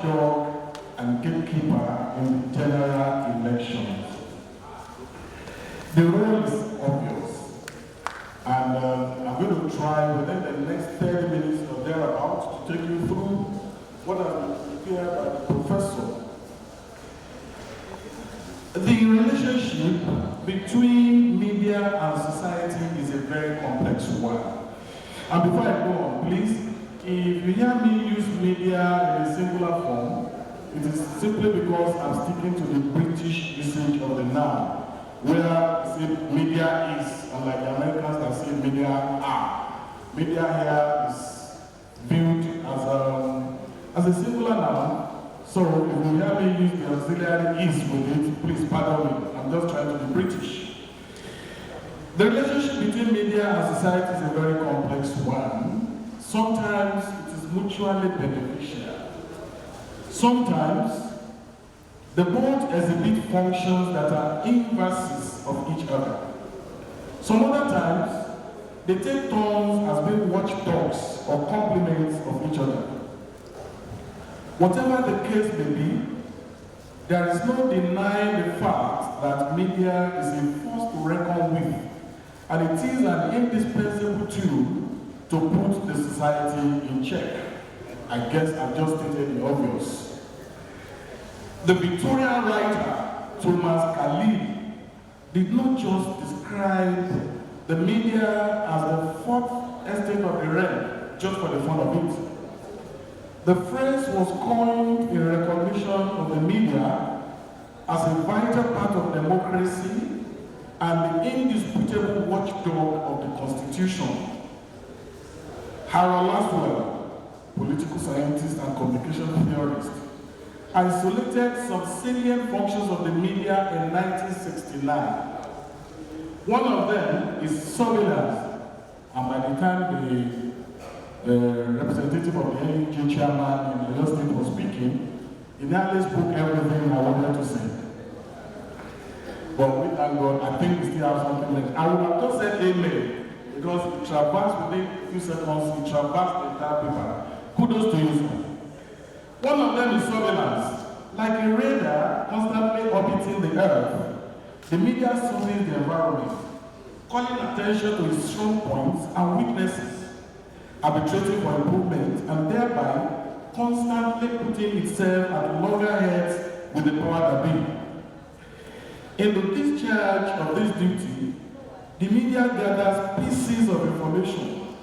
Watchdog and Gatekeeper in the general elections. The role is obvious, and I'm going to try within the next 30 minutes or thereabouts to take you through what has been prepared by the professor. The relationship between media and society is a very complex one. And before I go on, please, if you hear me use media in a singular form, it is simply because I'm sticking to the British usage of the noun, where say media is, unlike the Americans that say media are. Media here is viewed as a singular noun. So if you hear me use the auxiliary is with it, please pardon me. I'm just trying to be British. The relationship between media and society is a very complex one. Sometimes it is mutually beneficial. Sometimes they both exhibit functions that are inverses of each other. Some other times, they take turns as being watchdogs or complements of each other. Whatever the case may be, there is no denying the fact that media is a force to reckon with, and it is an indispensable tool to put the society in check. I guess I've just stated the obvious. The Victorian writer Thomas Khalil did not just describe the media as the fourth estate of the realm just for the fun of it. The phrase was coined in recognition of the media as a vital part of democracy and the indisputable watchdog of the Constitution. Harold Laswell, political scientist and communication theorist, isolated some salient functions of the media in 1969. One of them is surveillance, and by the time the representative of the NUJ chairman in the State was speaking, he nearly spoke everything I wanted to say. But we thank God, I think we still have something left. I would have just said amen, because it traversed within a few seconds, it traversed the entire paper. Kudos to you, sir. One of them is surveillance. Like a radar constantly orbiting the earth, the media surveys the environment, calling attention to its strong points and weaknesses, arbitrating for improvement, and thereby constantly putting itself at loggerheads with the power that be. In the discharge of this duty, the media gathers pieces of information,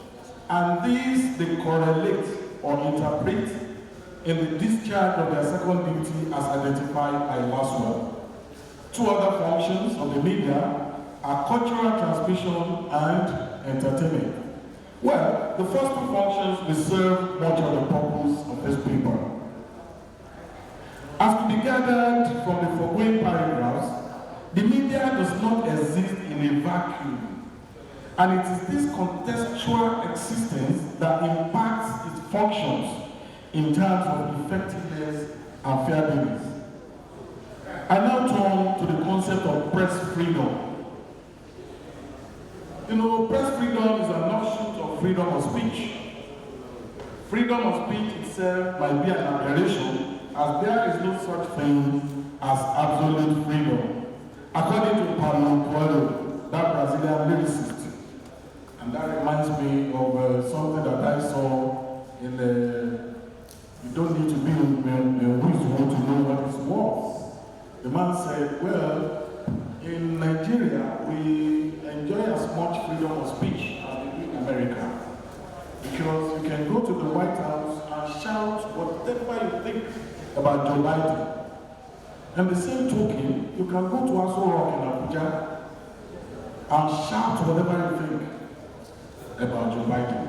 and these they correlate or interpret in the discharge of their second duty as identified by Laswell. Two other functions of the media are cultural transmission and entertainment. Well, the first two functions will serve much of the purpose of this paper. As to be gathered from the foregoing paragraphs, the media does not exist in a vacuum, and it is this contextual existence that impacts its functions in terms of effectiveness and fairness. I now turn to the concept of press freedom. You know, press freedom is an offshoot of freedom of speech. Freedom of speech itself might be an aberration, as there is no such thing as absolute freedom. According to Paulo Coelho, that Brazilian lyricist, and that reminds me of something that I saw in the "You don't need to be a wizard to know what it's worth." The man said, well, in Nigeria, we enjoy as much freedom of speech as we do in America. Because you can go to the White House and shout whatever you think about Joe Biden. And the same token, you can go to Aloore in Abuja and shout whatever you think about Joe Biden.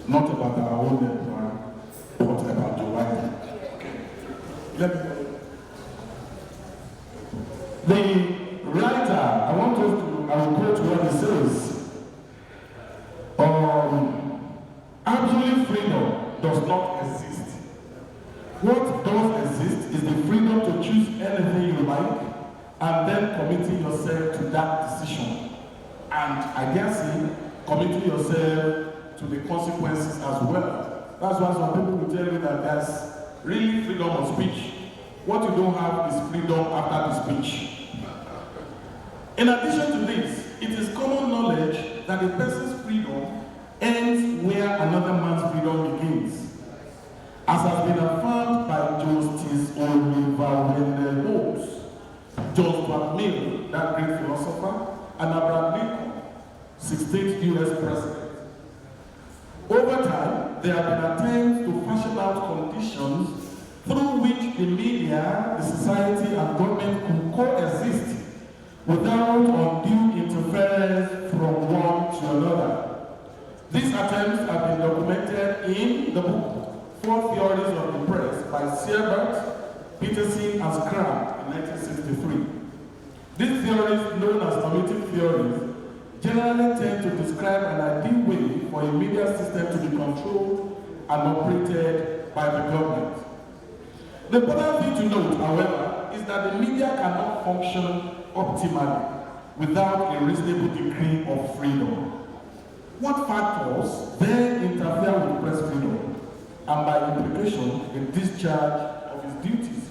Not about our own employer, but about Joe Biden. Okay. Let me go. The writer, I will go to what he says. Absolute freedom does not exist. What does exist is the freedom to choose anything you like and then committing yourself to that decision. And I guess committing yourself to the consequences as well. That's why some people will tell you that there's really freedom of speech. What you don't have is freedom after the speech. In addition to this, it is common knowledge that a person's freedom ends where another man's freedom begins. As has been affirmed by Justice Oliver Wendell Holmes, John Stuart Mill, that great philosopher, and Abraham Lincoln, 16th US President. Over time, there have been attempts to fashion out conditions through which the media, the society, and government could coexist without undue interference from one to another. These attempts have been documented in the book 4 Theories of the Press by Siebert, Peterson, and Scram in 1963. These theories, known as normative theories, generally tend to describe an ideal way for a media system to be controlled and operated by the government. The important thing to note, however, is that the media cannot function optimally without a reasonable degree of freedom. What factors then interfere with press freedom and by implication the discharge of its duties?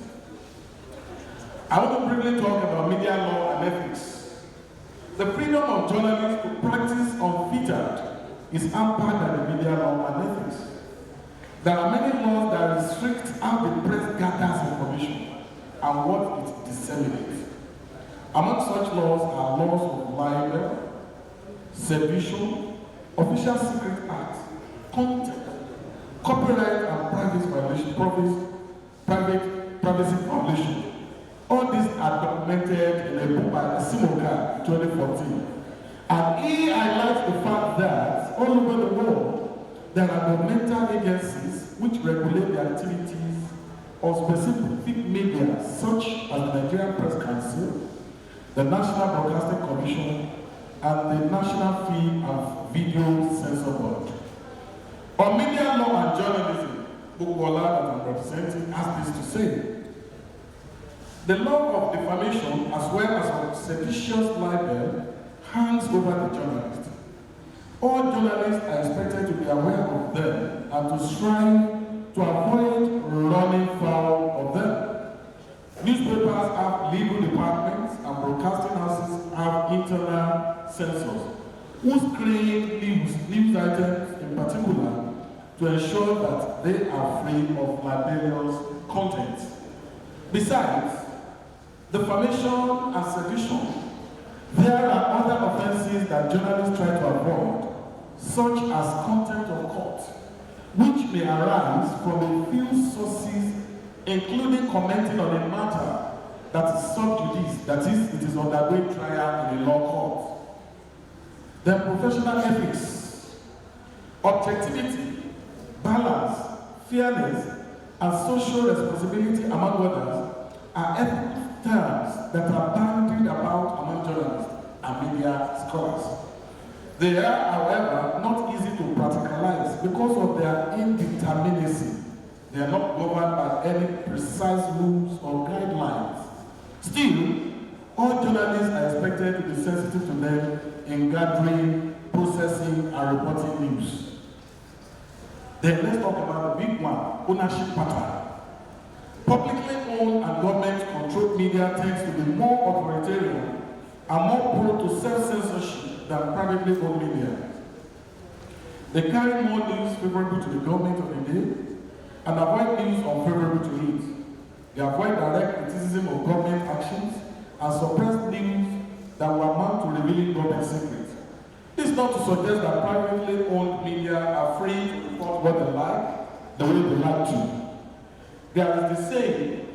I want to briefly talk about media law and ethics. The freedom of journalists to practice unfettered is hampered by the media law and ethics. There are many laws that restrict how the press gathers information and what it disseminates. Among such laws are laws of libel, sedition, Official Secret Act, content, copyright and privacy violation. All these are documented in a book by Simoka in 2014. And he highlights the fact that all over the world, there are governmental agencies which regulate the activities of specific media, such as the Nigerian Press Council, the National Broadcasting Commission, and the National Film and Video Censor Board. On media law and journalism, Bukola that I'm representing has this to say. The law of defamation, as well as of seditious libel, hangs over the journalist. All journalists are expected to be aware of them and to strive to avoid running foul of them. Newspapers have legal departments and broadcasting houses have internal censors who screen news items in particular to ensure that they are free of libelous content. Besides defamation and sedition, there are other offenses that journalists try to avoid, such as contempt of court, which may arise from a few sources, including commenting on a matter that is sub judice, that is, it is undergoing trial in a law court. Then professional ethics, objectivity, balance, fairness, and social responsibility, among others, are ethical terms that are bandied about among journalists and media scholars. They are, however, not easy to practicalize because of their indeterminacy. They are not governed by any precise rules or guidelines. Still, all journalists are expected to be sensitive to them in gathering, processing, and reporting news. Then let's talk about the big one, ownership pattern. Publicly owned and government-controlled media tends to be more authoritarian and more prone to self-censorship than privately owned media. They carry more news favorable to the government of the day and avoid news unfavorable to it. They avoid direct criticism of government actions and suppress news that will amount to revealing government secrets. This is not to suggest that privately owned media are free to report what they like, the way they like to. There is the saying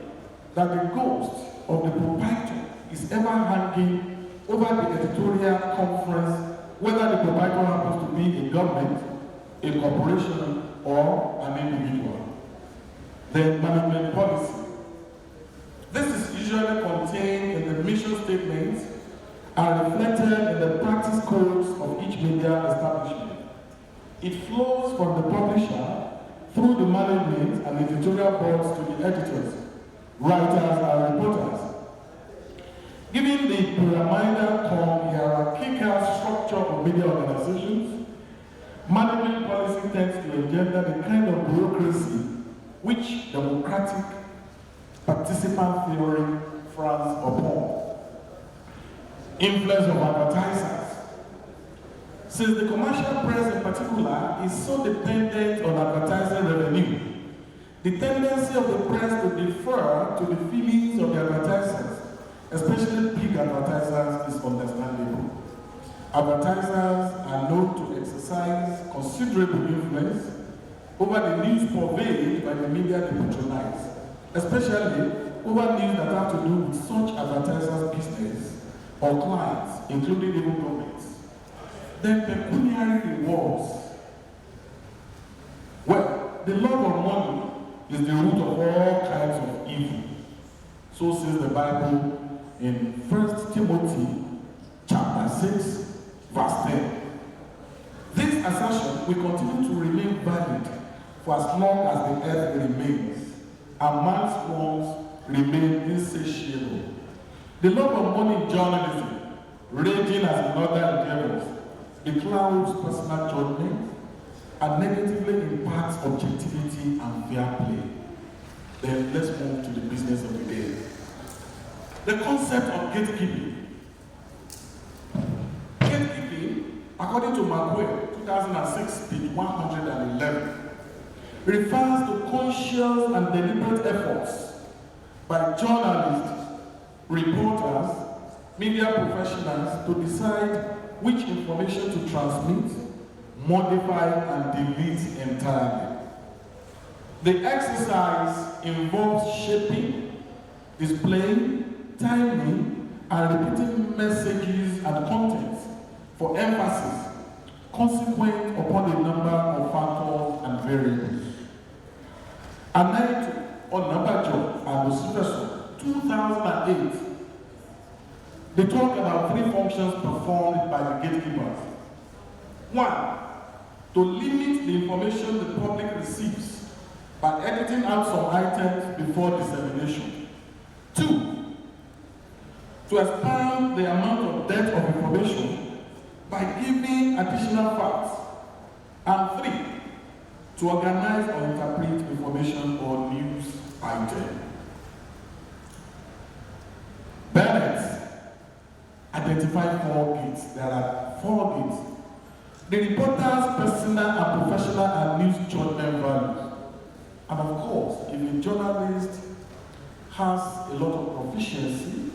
that the ghost of the proprietor is ever hanging over the editorial conference, whether the proprietor happens to be a government, a corporation, or an individual. Then management policy. This is usually contained in the mission statements and reflected in the practice codes of each media establishment. It flows from the publisher through the management and editorial boards to the editors, writers, and reporters. Given the pyramidal hierarchical structure of media organizations, management policy tends to engender the kind of bureaucracy which democratic participant theory frowns upon. Influence of advertisers. Since the commercial press in particular is so dependent on advertising revenue, the tendency of the press to defer to the feelings of the advertisers, especially big advertisers, is understandable. Advertisers are known to exercise considerable influence over the news purveyed by the media they patronize, especially over news that have to do with such advertisers' business or clients, including even governments. Then pecuniary rewards. Well, the love of money is the root of all kinds of evil. So says the Bible in 1 Timothy chapter 6, verse 10. This assertion will continue to remain valid for as long as the earth remains, and man's wants remain insatiable. The love of money in journalism, raging as in other endeavors, beclouds personal judgment and negatively impacts objectivity and fair play. Then let's move to the business of the day. The concept of gatekeeping. Gatekeeping, according to McQuay, 2006, page 111, refers to conscious and deliberate efforts by journalists, reporters, media professionals to decide which information to transmit, modify, and delete entirely. The exercise involves shaping, displaying, timing, and repeating messages and contents for emphasis, consequent upon a number of factors and variables. Anaito Onabajo and Osifeso, 2008, they talk about three functions performed by the gatekeepers. One, to limit the information the public receives by editing out some items before dissemination. Two, to expand the amount of depth of information by giving additional facts. And three, to organize or interpret information or news item. Bennett identified 4 gates. There are 4 gates. The reporter's personal and professional and news judgment values. And of course, if a journalist has a lot of proficiency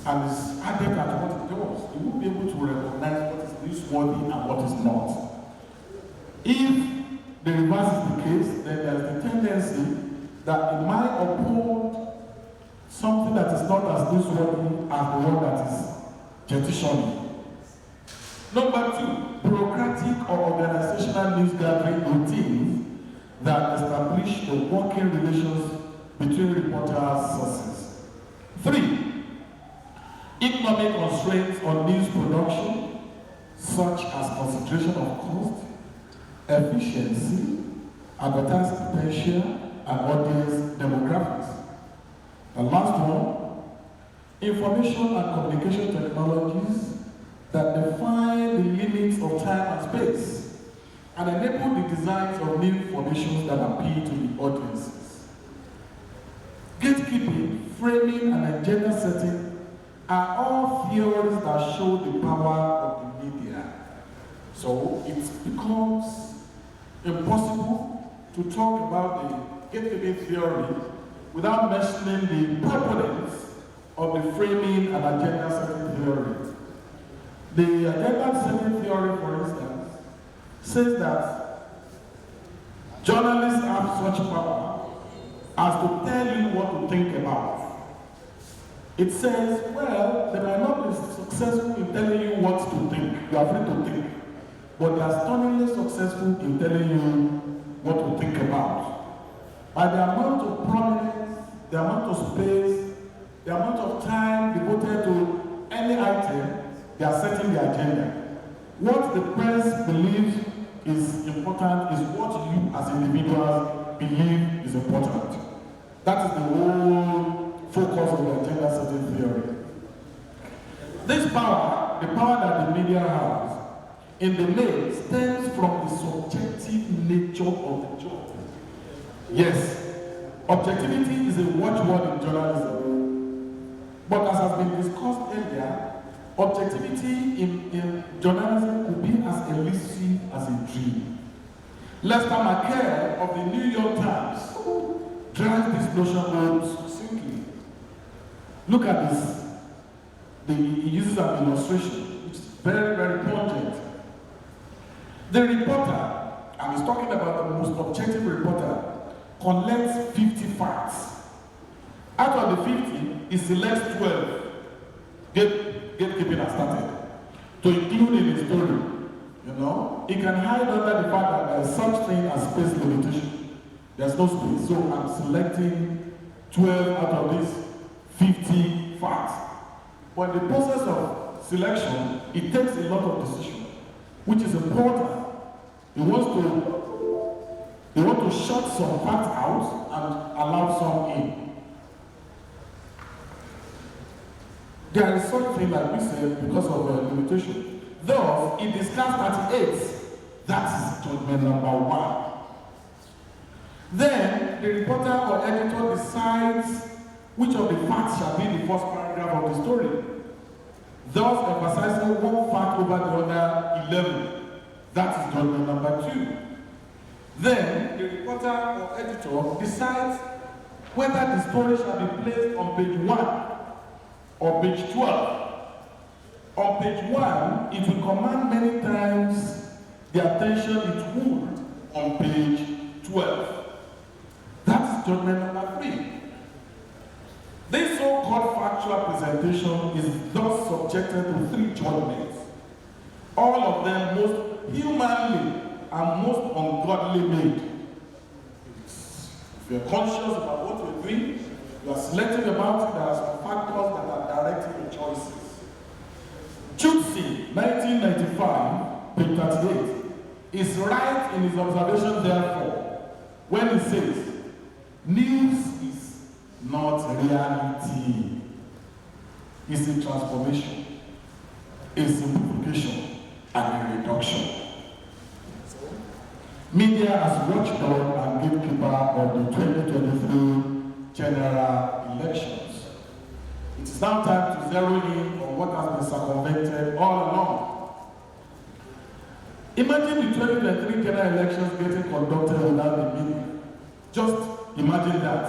and is adept at what it does, he will be able to recognize what is newsworthy and what is not. If the reverse is the case, then there is the tendency that it might uphold something that is not as newsworthy as the one that is petitioning. Number 2, bureaucratic or organizational news gathering routines that establish the working relations between reporters' sources. 3, economic constraints on news production, such as concentration of cost, efficiency, advertising potential, and audience demographics. The last one, information and communication technologies that define the limits of time and space and enable the designs of new information that appeal to the audiences. Gatekeeping, framing, and agenda setting are all theories that show the power of the media. So it becomes impossible to talk about the gatekeeping theory without mentioning the proponents of the framing and agenda setting theory. The agenda setting theory, for instance, says that journalists have such power as to tell you what to think about. It says, well, they might not be successful in telling you what to think. You are free to think. But they are stunningly successful in telling you what to think about. By the amount of prominence, the amount of space, the amount of time devoted to any item, they are setting the agenda. What the press believes is important is what you as individuals believe is important. That is the whole focus of the agenda setting theory. This power, the power that the media has, in the main stems from the subjective nature of the job. Yes, objectivity is a watchword in journalism. But as has been discussed earlier, objectivity in journalism could be as elusive as a dream. Lester McCare of the New York Times drives this notion home succinctly. Look at this. He uses an illustration, which is very, very pungent. The reporter, and he's talking about the most objective reporter, collects 50 facts. Out of the 50, he selects 12. Gatekeeping has started to include in his story. You know, he can hide under the fact that there is such thing as space limitation. There's no space, so I'm selecting 12 out of these 50 facts. But in the process of selection, it takes a lot of decision, which is important. He wants to shut some facts out and allow some in. There is something, like we said, because of the limitation. Thus, in discuss 38, that is judgment number 1. Then, the reporter or editor decides which of the facts shall be the first paragraph of the story, thus emphasizing one fact over the other 11. That is judgment number 2. Then, the reporter or editor decides whether the story shall be placed on page 1 or page 12. On page 1, it will command many times the attention it would on page 12. That's judgment number 3. This so-called factual presentation is thus subjected to 3 judgments, all of them most humanly and most ungodly made. If you're conscious about what you're doing, you are selective about it, there are some factors that are directing your choices. Chutsi, 1995, page 38, is right in his observation, therefore, when he says, news is not reality. It's a transformation, a simplification, and a reduction. Media as watchdog and gatekeeper of the 2023 general elections. It is now time to zero in on what has been circumvented all along. Imagine the 2023 general elections getting conducted without the media. Just imagine that.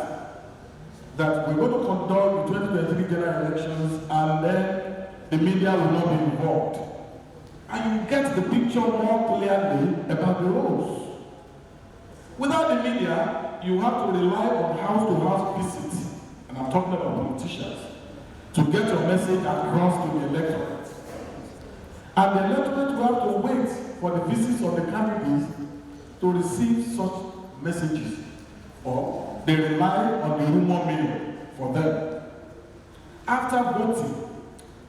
That we're going to conduct the 2023 general elections and then the media will not be involved. And you get the picture more clearly about the rules. Without the media, you have to rely on house-to-house visits, and I'm talking about politicians, to get your message across to the electorate. And the electorate will have to wait for the visits of the candidates to receive such messages, or they rely on the rumor mill for them. After voting,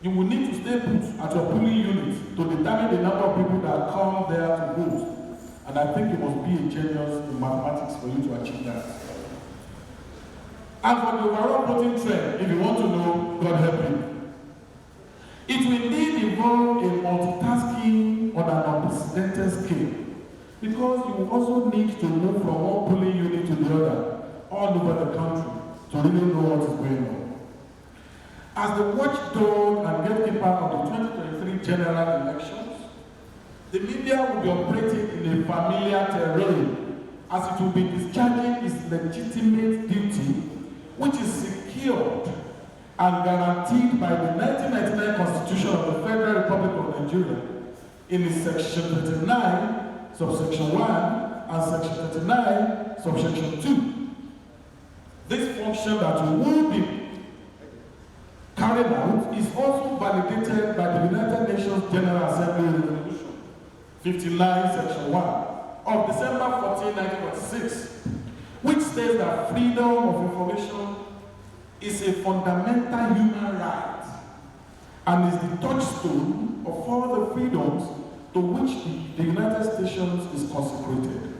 you will need to stay put at your polling unit to determine the number of people that come there to vote. And I think you must be a genius in mathematics for you to achieve that. And for the overall voting trend, if you want to know, God help you. It will indeed involve a multitasking on an unprecedented scale, because you will also need to move from one polling unit to the other, all over the country, to really know what is going on. As the watchdog and gatekeeper of the 2023 general elections, the media will be operating in a familiar terrain, as it will be discharging its legitimate duty, which is secured and guaranteed by the 1999 Constitution of the Federal Republic of Nigeria in its Section 39, subsection 1, and Section 39, subsection 2. This function that will be carried out is also validated by the United Nations General Assembly Resolution 59, Section 1 of December 14, 1946, which states that freedom of information is a fundamental human right and is the touchstone of all the freedoms to which the United Nations is consecrated.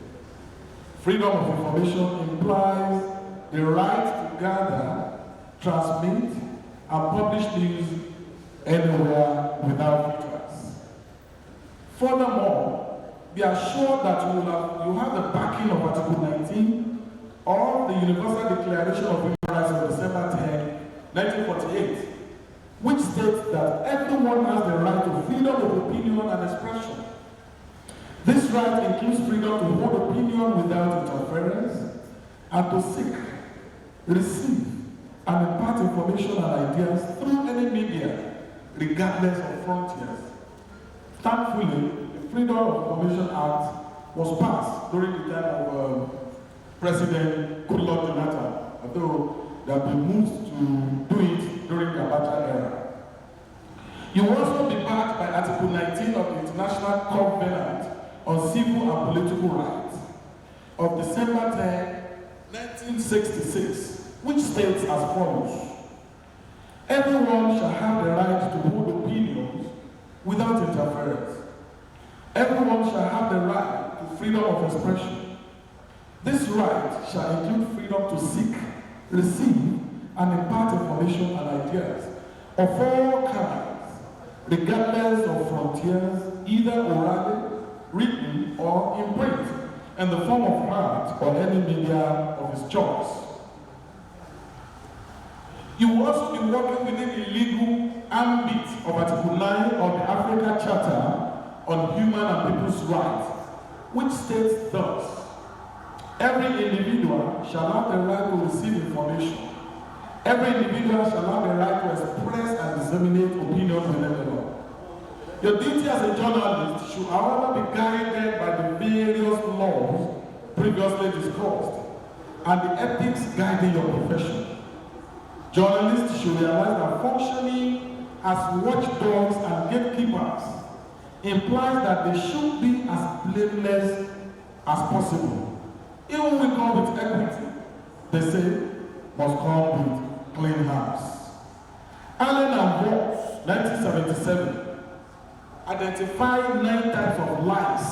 Freedom of information implies the right to gather, transmit, and publish news anywhere without filters. Furthermore, be assured that you have the backing of Article 19 or the Universal Declaration of Human Rights of December 10, 1948, which states that everyone has the right to freedom of opinion and expression. This right includes freedom to hold opinion without interference and to seek, receive, and impart information and ideas through any media, regardless of frontiers. Thankfully, the Freedom of Information Act was passed during the time of President Goodluck Jonathan, although they have been moved to do it during the Abacha era. You will also be backed by Article 19 of the International Covenant on Civil and Political Rights of December 10, 1966, which states as follows: everyone shall have the right to hold opinions without interference. Everyone shall have the right to freedom of expression. This right shall include freedom to seek, receive, and impart information and ideas of all kinds, regardless of frontiers, either orally, written, or in print, in the form of art or any media of his choice. You will also be working within the legal ambit of Article 9 of the Africa Charter on Human and People's Rights, which states thus: every individual shall have the right to receive information. Every individual shall have the right to express and disseminate opinions within the law. Your duty as a journalist should, however, be guided by the various laws previously discussed and the ethics guiding your profession. Journalists should realize that functioning as watchdogs and gatekeepers implies that they should be as blameless as possible. Even when we come with equity, they say, must come with clean hands. Allen and Watts, 1977, identified 9 types of lies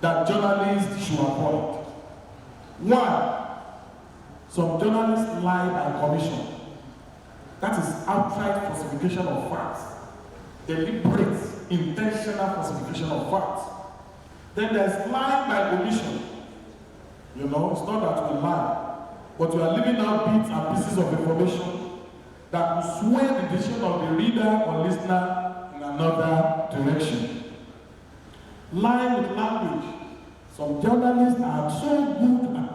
that journalists should avoid. 1, some journalists lie by commission. That is outright falsification of facts. Deliberate, intentional falsification of facts. Then there's lying by omission. You know, it's not that we lie, but we are leaving out bits and pieces of information that will sway the decision of the reader or listener in another direction. Lying with language. Some journalists are so good at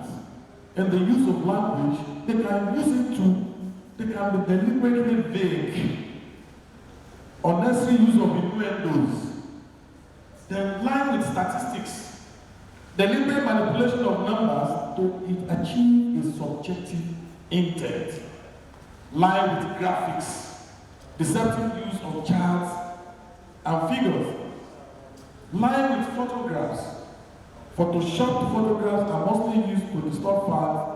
in the use of language, they can use it they can be deliberately vague. Unnecessary use of innuendos. Then lie with statistics. Deliberate manipulation of numbers to achieve a subjective intent. Lie with graphics. Deceptive use of charts and figures. Lie with photographs. Photoshopped photographs are mostly used to distort facts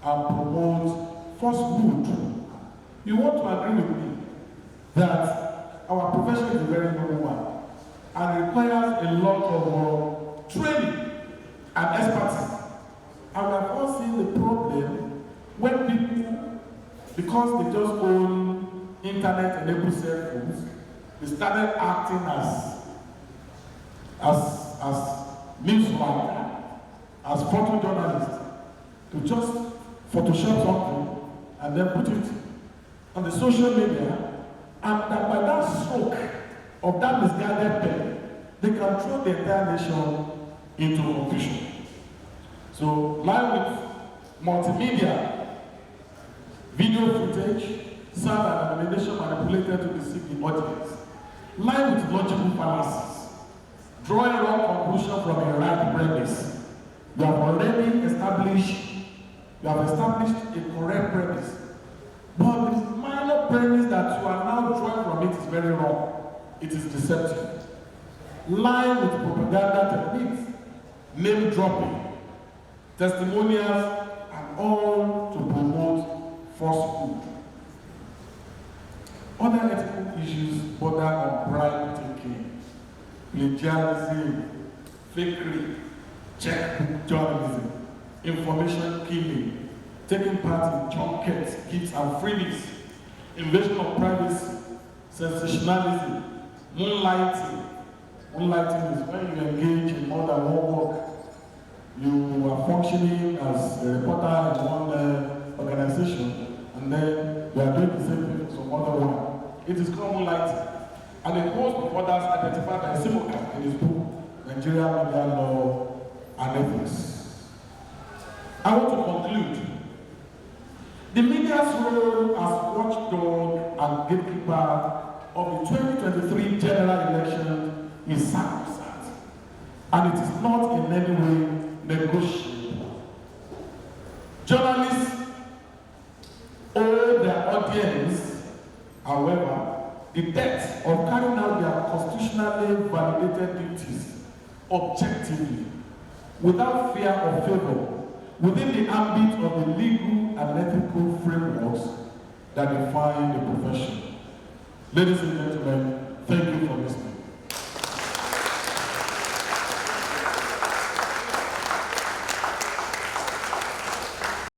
and promote falsehood. You want to agree with me that our profession is a very noble one and requires a lot of training and expertise. And we have all seen the problem when people, because they just own internet-enabled cell phones, they started acting as news writer, as photojournalists, to just Photoshop something and then put it on the social media, and that by that stroke of that misguided pen, they can throw the entire nation into confusion. So, lie with multimedia, video footage, sound and animation manipulated to deceive the audience. Lie with logical fallacies, drawing wrong conclusion from a right premise. You have established a correct premise. But the minor premise that you are now drawing from it is very wrong. It is deceptive. Lying with propaganda techniques, name dropping, testimonials, and all to promote falsehood. Other ethical issues border on bribe taking, plagiarism, fakery, checkbook journalism, information killing, taking part in junkets, gifts and freebies, invasion of privacy, sensationalism, moonlighting. Moonlighting is when you engage in more than one work. you are functioning as a reporter in one organization, and then you are doing the same thing for some other one. It is common lighting. And a host of others identified by Simoka in his book, Nigeria Media Law and Ethics. I want to conclude. The media's role as watchdog and gatekeeper of the 2023 general election is sacrosanct, and it is not in any way negotiable. Journalists owe their audience, however, the debt of carrying out their constitutionally validated duties objectively, without fear or favor, within the ambit of the legal and ethical frameworks that define the profession. Ladies and gentlemen,